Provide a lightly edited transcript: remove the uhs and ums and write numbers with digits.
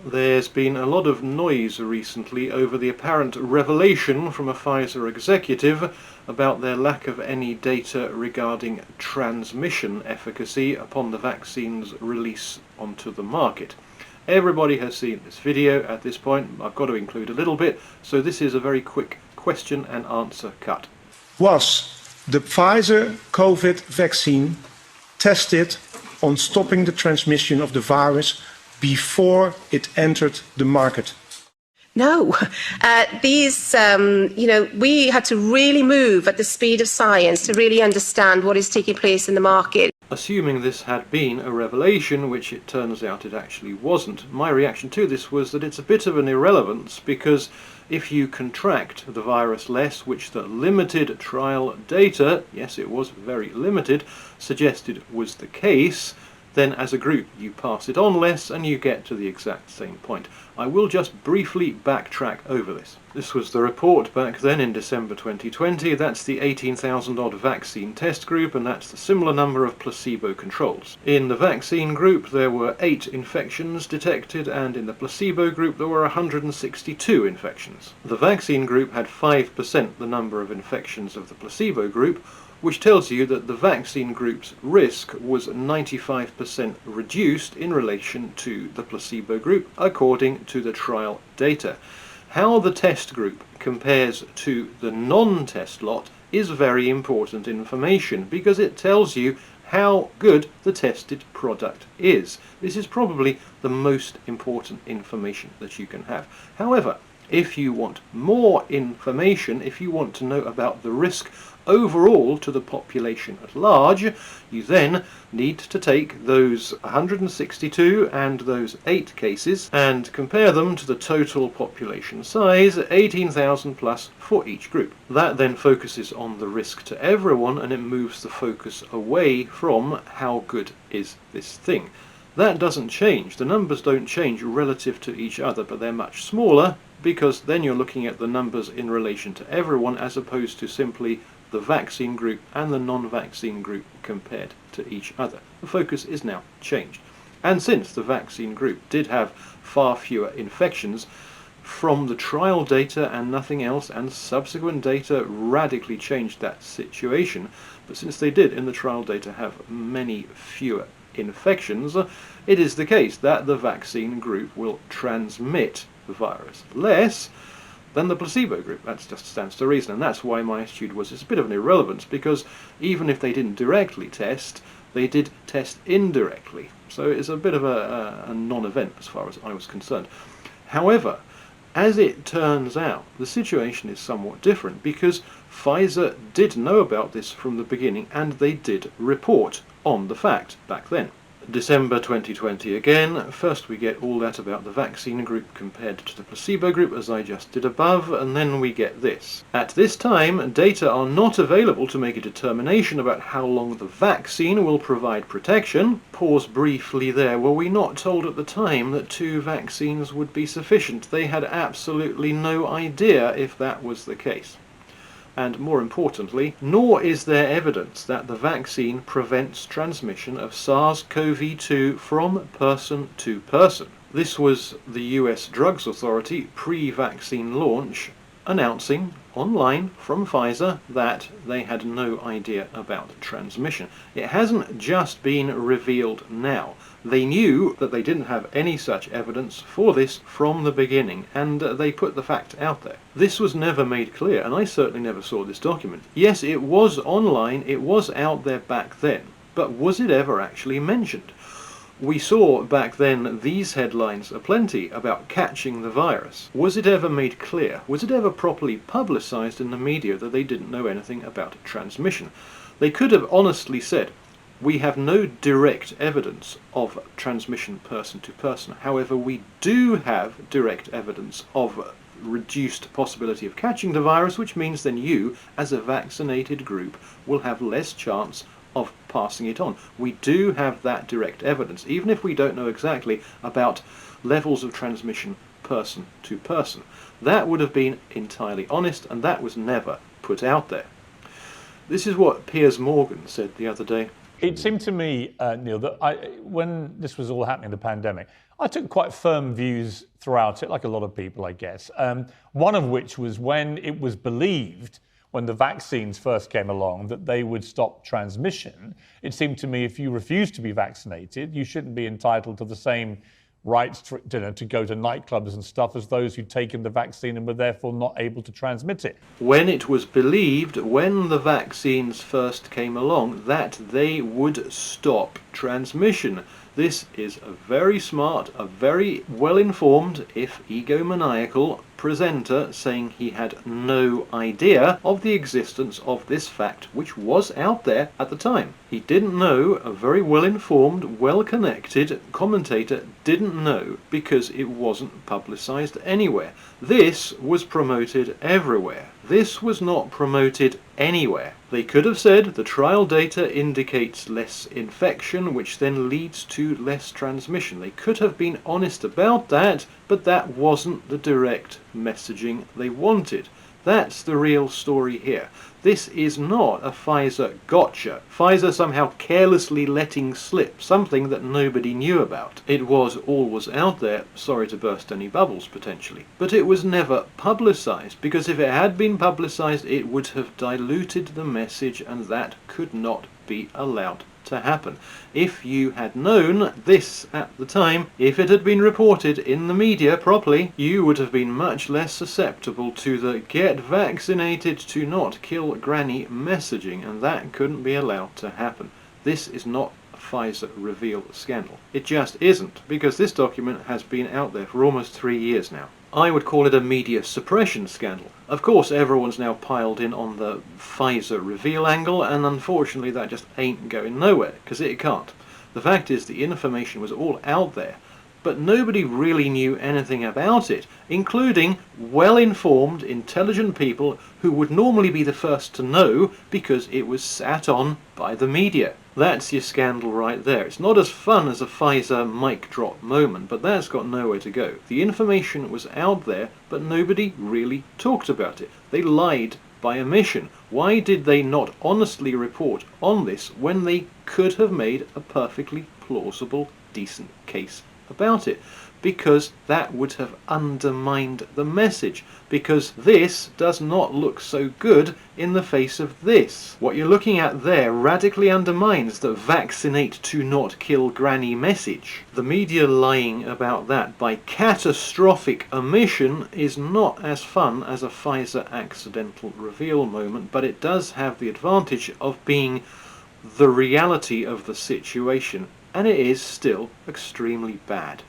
There's been a lot of noise recently over the apparent revelation from a Pfizer executive about their lack of any data regarding transmission efficacy upon the vaccine's release onto the market. Everybody has seen this video at this point. I've got to include a little bit, so this is a very quick question and answer cut. Was the Pfizer COVID vaccine tested on stopping the transmission of the virus before it entered the market? No, we had to really move at the speed of science to really understand what is taking place in the market. Assuming this had been a revelation, which it turns out it actually wasn't, my reaction to this was that it's a bit of an irrelevance, because if you contract the virus less, which the limited trial data, yes it was very limited, suggested was the case, then as a group you pass it on less and you get to the exact same point. I will just briefly backtrack over this. This was the report back then in December 2020. That's the 18,000 odd vaccine test group, and that's the similar number of placebo controls. In the vaccine group there were 8 infections detected, and in the placebo group there were 162 infections. The vaccine group had 5% the number of infections of the placebo group, which tells you that the vaccine group's risk was 95% reduced in relation to the placebo group, according to the trial data. How the test group compares to the non-test lot is very important information, because it tells you how good the tested product is. This is probably the most important information that you can have. However, if you want more information, if you want to know about the risk overall to the population at large, you then need to take those 162 and those 8 cases and compare them to the total population size, 18,000 plus for each group. That then focuses on the risk to everyone, and it moves the focus away from how good is this thing. That doesn't change. The numbers don't change relative to each other, but they're much smaller, because then you're looking at the numbers in relation to everyone as opposed to simply the vaccine group and the non-vaccine group compared to each other. The focus is now changed. And since the vaccine group did have far fewer infections from the trial data and nothing else, and subsequent data radically changed that situation, but since they did in the trial data have many fewer infections, it is the case that the vaccine group will transmit the virus less than the placebo group. That just stands to reason, and that's why my attitude was it's a bit of an irrelevance, because even if they didn't directly test, they did test indirectly. So it's a bit of a non-event as far as I was concerned. However, as it turns out, the situation is somewhat different, because Pfizer did know about this from the beginning, and they did report on the fact back then. December 2020 again. First we get all that about the vaccine group compared to the placebo group, as I just did above, and then we get this. At this time, data are not available to make a determination about how long the vaccine will provide protection. Pause briefly there. Were we not told at the time that 2 vaccines would be sufficient? They had absolutely no idea if that was the case. And more importantly, nor is there evidence that the vaccine prevents transmission of SARS-CoV-2 from person to person. This was the US Drugs Authority pre-vaccine launch announcing online from Pfizer that they had no idea about transmission. It hasn't just been revealed now. They knew that they didn't have any such evidence for this from the beginning, and they put the fact out there. This was never made clear, and I certainly never saw this document. Yes, it was online, it was out there back then, but was it ever actually mentioned? We saw back then these headlines aplenty about catching the virus. Was it ever made clear? Was it ever properly publicised in the media that they didn't know anything about transmission? They could have honestly said, we have no direct evidence of transmission person to person. However, we do have direct evidence of reduced possibility of catching the virus, which means then you, as a vaccinated group, will have less chance of passing it on. We do have that direct evidence, even if we don't know exactly about levels of transmission person to person. That would have been entirely honest, and that was never put out there. This is what Piers Morgan said the other day. It seemed to me, Neil, that when this was all happening, the pandemic, I took quite firm views throughout it, like a lot of people, I guess. One of which was when it was believed, when the vaccines first came along, that they would stop transmission. It seemed to me if you refuse to be vaccinated, you shouldn't be entitled to the same rights to go to nightclubs and stuff as those who'd taken the vaccine and were therefore not able to transmit it. When it was believed, when the vaccines first came along, that they would stop transmission. This is a very smart, a very well-informed, if egomaniacal, presenter saying he had no idea of the existence of this fact, which was out there at the time. He didn't know, a very well-informed, well-connected commentator didn't know, because it wasn't publicised anywhere. This was promoted everywhere. This was not promoted anywhere. They could have said the trial data indicates less infection, which then leads to less transmission. They could have been honest about that, but that wasn't the direct messaging they wanted. That's the real story here. This is not a Pfizer gotcha. Pfizer somehow carelessly letting slip something that nobody knew about. It was always out there, sorry to burst any bubbles potentially, but it was never publicised, because if it had been publicised it would have diluted the message, and that could not be allowed to happen. If you had known this at the time, if it had been reported in the media properly, you would have been much less susceptible to the get vaccinated to not kill granny messaging, and that couldn't be allowed to happen. This is not a Pfizer reveal scandal. It just isn't, because this document has been out there for almost 3 years now. I would call it a media suppression scandal. Of course, everyone's now piled in on the Pfizer reveal angle, and unfortunately that just ain't going nowhere, because it can't. The fact is, the information was all out there, but nobody really knew anything about it, including well-informed, intelligent people who would normally be the first to know because it was sat on by the media. That's your scandal right there. It's not as fun as a Pfizer mic drop moment, but that's got nowhere to go. The information was out there, but nobody really talked about it. They lied by omission. Why did they not honestly report on this when they could have made a perfectly plausible, decent case about it? Because that would have undermined the message, because this does not look so good in the face of this. What you're looking at there radically undermines the vaccinate to not kill granny message. The media lying about that by catastrophic omission is not as fun as a Pfizer accidental reveal moment, but it does have the advantage of being the reality of the situation, and it is still extremely bad.